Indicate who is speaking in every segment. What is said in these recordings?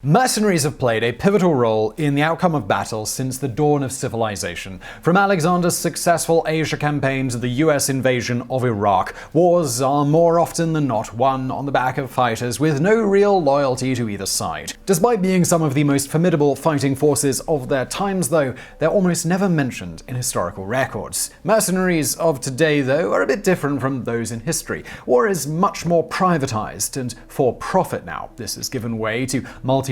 Speaker 1: Mercenaries have played a pivotal role in the outcome of battles since the dawn of civilization. From Alexander's successful Asia campaign to the US invasion of Iraq, wars are more often than not won on the back of fighters with no real loyalty to either side. Despite being some of the most formidable fighting forces of their times, though, they're almost never mentioned in historical records. Mercenaries of today, though, are a bit different from those in history. War is much more privatized and for profit now. This has given way to multinational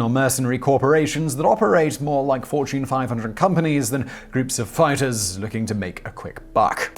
Speaker 1: mercenary corporations that operate more like Fortune 500 companies than groups of fighters looking to make a quick buck.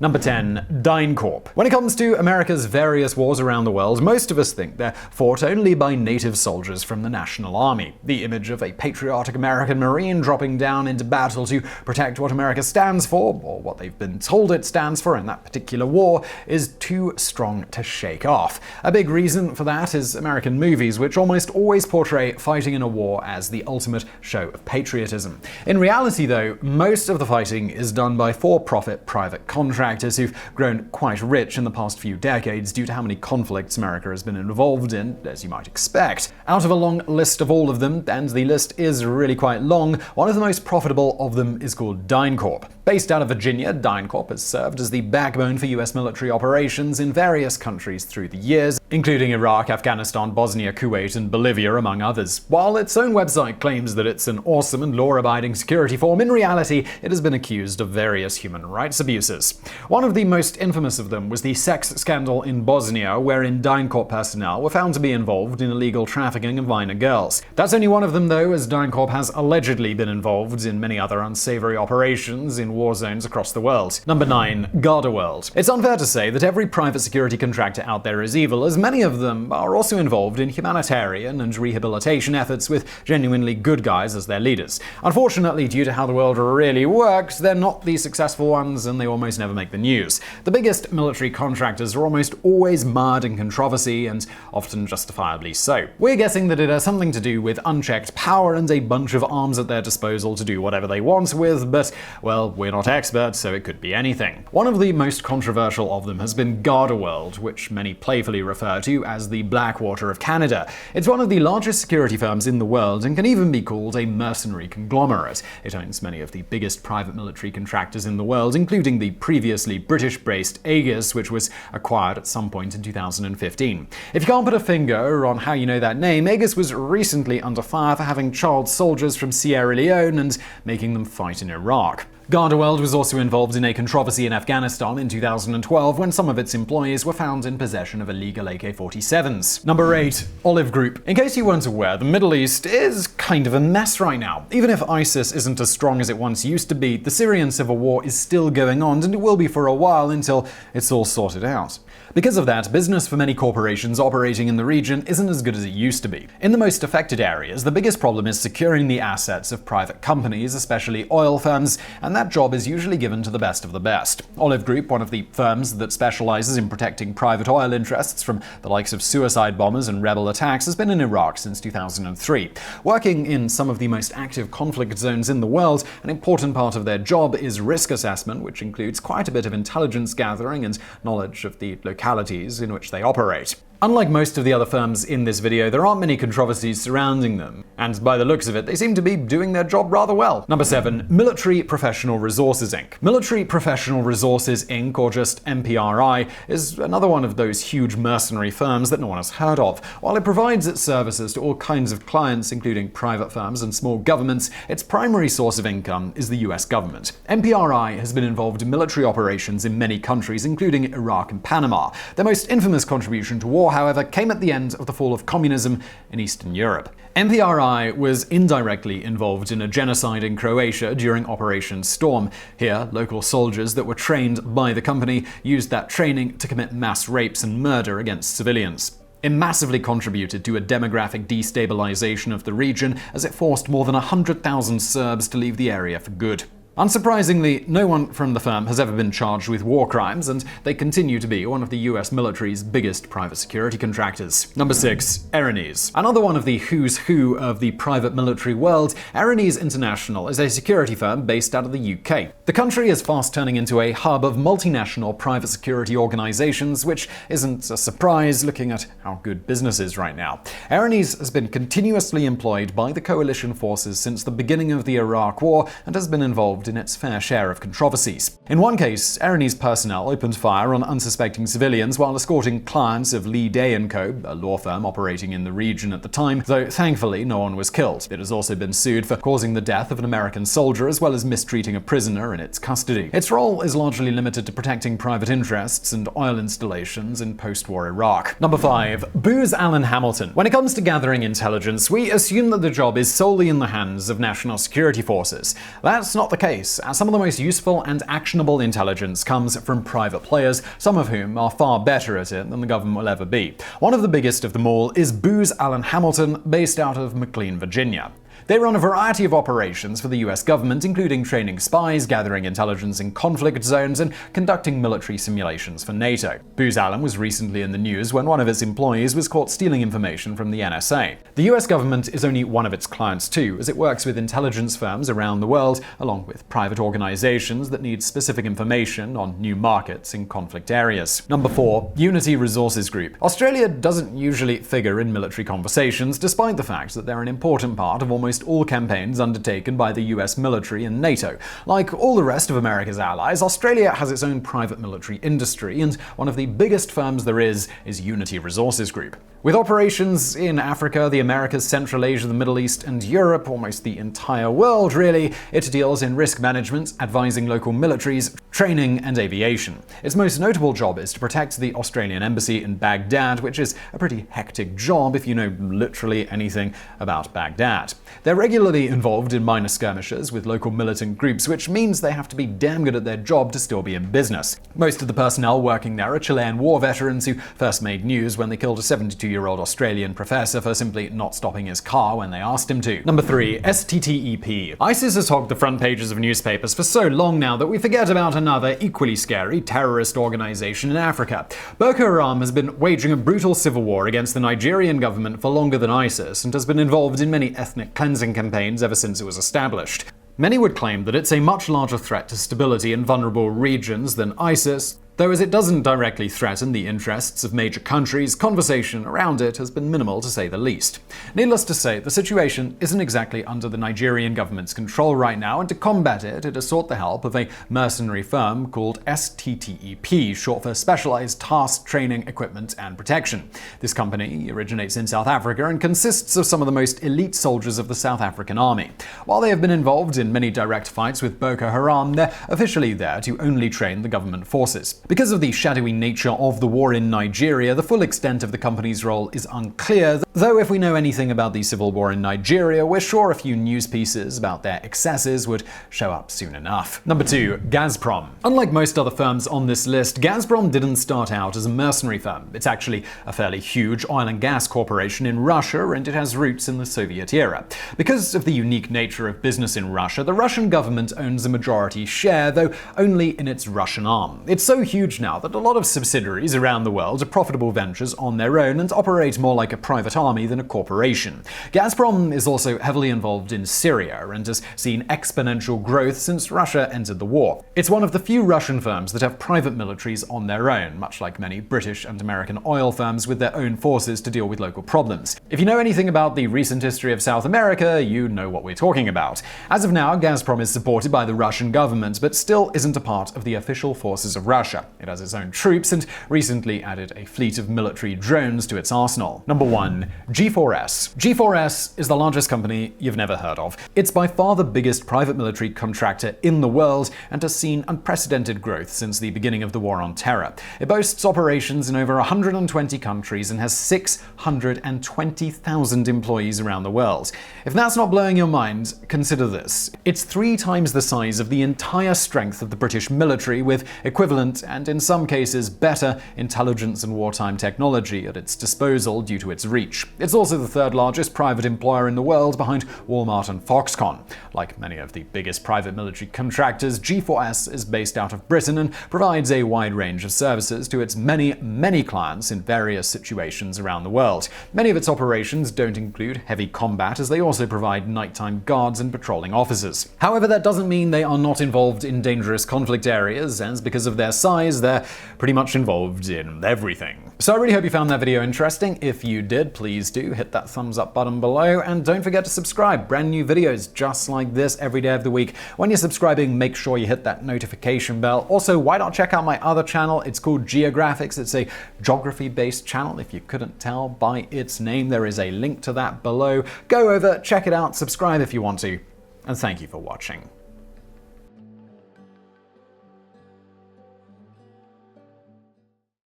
Speaker 1: Number 10. DynCorp. When it comes to America's various wars around the world, most of us think they're fought only by native soldiers from the National Army. The image of a patriotic American Marine dropping down into battle to protect what America stands for, or what they've been told it stands for in that particular war, is too strong to shake off. A big reason for that is American movies, which almost always portray fighting in a war as the ultimate show of patriotism. In reality, though, most of the fighting is done by for-profit private contractors who've grown quite rich in the past few decades due to how many conflicts America has been involved in, as you might expect. Out of a long list of all of them, and the list is really quite long, one of the most profitable of them is called DynCorp. Based out of Virginia, DynCorp has served as the backbone for US military operations in various countries through the years, including Iraq, Afghanistan, Bosnia, Kuwait, and Bolivia, among others. While its own website claims that it's an awesome and law-abiding security firm, in reality, it has been accused of various human rights abuses. One of the most infamous of them was the sex scandal in Bosnia, wherein DynCorp personnel were found to be involved in illegal trafficking of minor girls. That's only one of them, though, as DynCorp has allegedly been involved in many other unsavory operations in war zones across the world. Number 9. GardaWorld. It's unfair to say that every private security contractor out there is evil, as many of them are also involved in humanitarian and rehabilitation efforts with genuinely good guys as their leaders. Unfortunately, due to how the world really works, they're not the successful ones and they almost never make the news. The biggest military contractors are almost always mired in controversy, and often justifiably so. We're guessing that it has something to do with unchecked power and a bunch of arms at their disposal to do whatever they want with, but, well, we're not experts, so it could be anything. One of the most controversial of them has been Garda World, which many playfully refer to as the Blackwater of Canada. It's one of the largest security firms in the world and can even be called a mercenary conglomerate. It owns many of the biggest private military contractors in the world, including the previously British-based Aegis, which was acquired at some point in 2015. If you can't put a finger on how you know that name, Aegis was recently under fire for having child soldiers from Sierra Leone and making them fight in Iraq. GardaWorld was also involved in a controversy in Afghanistan in 2012 when some of its employees were found in possession of illegal AK-47s. Number 8. Olive Group. In case you weren't aware, the Middle East is kind of a mess right now. Even if ISIS isn't as strong as it once used to be, the Syrian civil war is still going on, and it will be for a while until it's all sorted out. Because of that, business for many corporations operating in the region isn't as good as it used to be. In the most affected areas, the biggest problem is securing the assets of private companies, especially oil firms, and that job is usually given to the best of the best. Olive Group, one of the firms that specializes in protecting private oil interests from the likes of suicide bombers and rebel attacks, has been in Iraq since 2003. Working in some of the most active conflict zones in the world, an important part of their job is risk assessment, which includes quite a bit of intelligence gathering and knowledge of the localities in which they operate. Unlike most of the other firms in this video, there aren't many controversies surrounding them, and by the looks of it, they seem to be doing their job rather well. Number 7. Military Professional Resources Inc. Military Professional Resources Inc., or just MPRI, is another one of those huge mercenary firms that no one has heard of. While it provides its services to all kinds of clients, including private firms and small governments, its primary source of income is the US government. MPRI has been involved in military operations in many countries, including Iraq and Panama. Their most infamous contribution to war, however, came at the end of the fall of communism in Eastern Europe. MPRI was indirectly involved in a genocide in Croatia during Operation Storm. Here, local soldiers that were trained by the company used that training to commit mass rapes and murder against civilians. It massively contributed to a demographic destabilization of the region as it forced more than 100,000 Serbs to leave the area for good. Unsurprisingly, no one from the firm has ever been charged with war crimes, and they continue to be one of the US military's biggest private security contractors. Number 6. Erinyes. Another one of the who's who of the private military world, Erinyes International is a security firm based out of the UK. The country is fast turning into a hub of multinational private security organizations, which isn't a surprise looking at how good business is right now. Erinyes has been continuously employed by the coalition forces since the beginning of the Iraq War and has been involved in its fair share of controversies. In one case, Erinyes personnel opened fire on unsuspecting civilians while escorting clients of Lee Day & Co., a law firm operating in the region at the time, though thankfully no one was killed. It has also been sued for causing the death of an American soldier as well as mistreating a prisoner in its custody. Its role is largely limited to protecting private interests and oil installations in post-war Iraq. Number 5. Booz Allen Hamilton. When it comes to gathering intelligence, we assume that the job is solely in the hands of national security forces. That's not the case, as some of the most useful and actionable intelligence comes from private players, some of whom are far better at it than the government will ever be. One of the biggest of them all is Booz Allen Hamilton, based out of McLean, Virginia. They run a variety of operations for the US government, including training spies, gathering intelligence in conflict zones, and conducting military simulations for NATO. Booz Allen was recently in the news when one of its employees was caught stealing information from the NSA. The US government is only one of its clients too, as it works with intelligence firms around the world, along with private organizations that need specific information on new markets in conflict areas. Number 4. Unity Resources Group. Australia doesn't usually figure in military conversations, despite the fact that they're an important part of almost all campaigns undertaken by the US military and NATO. Like all the rest of America's allies, Australia has its own private military industry, and one of the biggest firms there is Unity Resources Group. With operations in Africa, the Americas, Central Asia, the Middle East, and Europe, almost the entire world really, it deals in risk management, advising local militaries, training, and aviation. Its most notable job is to protect the Australian embassy in Baghdad, which is a pretty hectic job if you know literally anything about Baghdad. They're regularly involved in minor skirmishes with local militant groups, which means they have to be damn good at their job to still be in business. Most of the personnel working there are Chilean war veterans who first made news when they killed a 72-year-old Australian professor for simply not stopping his car when they asked him to. Number 3. STTEP. ISIS has hogged the front pages of newspapers for so long now that we forget about another equally scary terrorist organization in Africa. Boko Haram has been waging a brutal civil war against the Nigerian government for longer than ISIS and has been involved in many ethnic cleansing campaigns ever since it was established. Many would claim that it's a much larger threat to stability in vulnerable regions than ISIS, though as it doesn't directly threaten the interests of major countries, conversation around it has been minimal to say the least. Needless to say, the situation isn't exactly under the Nigerian government's control right now, and to combat it, it has sought the help of a mercenary firm called STTEP, short for Specialized Task Training Equipment and Protection. This company originates in South Africa and consists of some of the most elite soldiers of the South African army. While they have been involved in many direct fights with Boko Haram, they're officially there to only train the government forces. Because of the shadowy nature of the war in Nigeria, the full extent of the company's role is unclear, though if we know anything about the civil war in Nigeria, we're sure a few news pieces about their excesses would show up soon enough. Number 2. Gazprom. Unlike most other firms on this list, Gazprom didn't start out as a mercenary firm. It's actually a fairly huge oil and gas corporation in Russia, and it has roots in the Soviet era. Because of the unique nature of business in Russia, the Russian government owns a majority share, though only in its Russian arm. It's so huge now that a lot of subsidiaries around the world are profitable ventures on their own and operate more like a private army than a corporation. Gazprom is also heavily involved in Syria and has seen exponential growth since Russia entered the war. It's one of the few Russian firms that have private militaries on their own, much like many British and American oil firms with their own forces to deal with local problems. If you know anything about the recent history of South America, you know what we're talking about. As of now, Gazprom is supported by the Russian government, but still isn't a part of the official forces of Russia. It has its own troops and recently added a fleet of military drones to its arsenal. Number 1. G4S. G4S is the largest company you've never heard of. It's by far the biggest private military contractor in the world and has seen unprecedented growth since the beginning of the war on terror. It boasts operations in over 120 countries and has 620,000 employees around the world. If that's not blowing your mind, consider this. It's 3 times the size of the entire strength of the British military, with equivalent and in some cases better, intelligence and wartime technology at its disposal due to its reach. It's also the third largest private employer in the world, behind Walmart and Foxconn. Like many of the biggest private military contractors, G4S is based out of Britain and provides a wide range of services to its many clients in various situations around the world. Many of its operations don't include heavy combat, as they also provide nighttime guards and patrolling officers. However, that doesn't mean they are not involved in dangerous conflict areas, as because of their size, they're pretty much involved in everything. So I really hope you found that video interesting. If you did, please do hit that thumbs up button below, and don't forget to subscribe. Brand new videos just like this every day of the week. When you're subscribing, make sure you hit that notification bell. Also, why not check out my other channel? It's called Geographics. It's a geography-based channel. If you couldn't tell by its name, there is a link to that below. Go over, check it out, subscribe if you want to, and thank you for watching.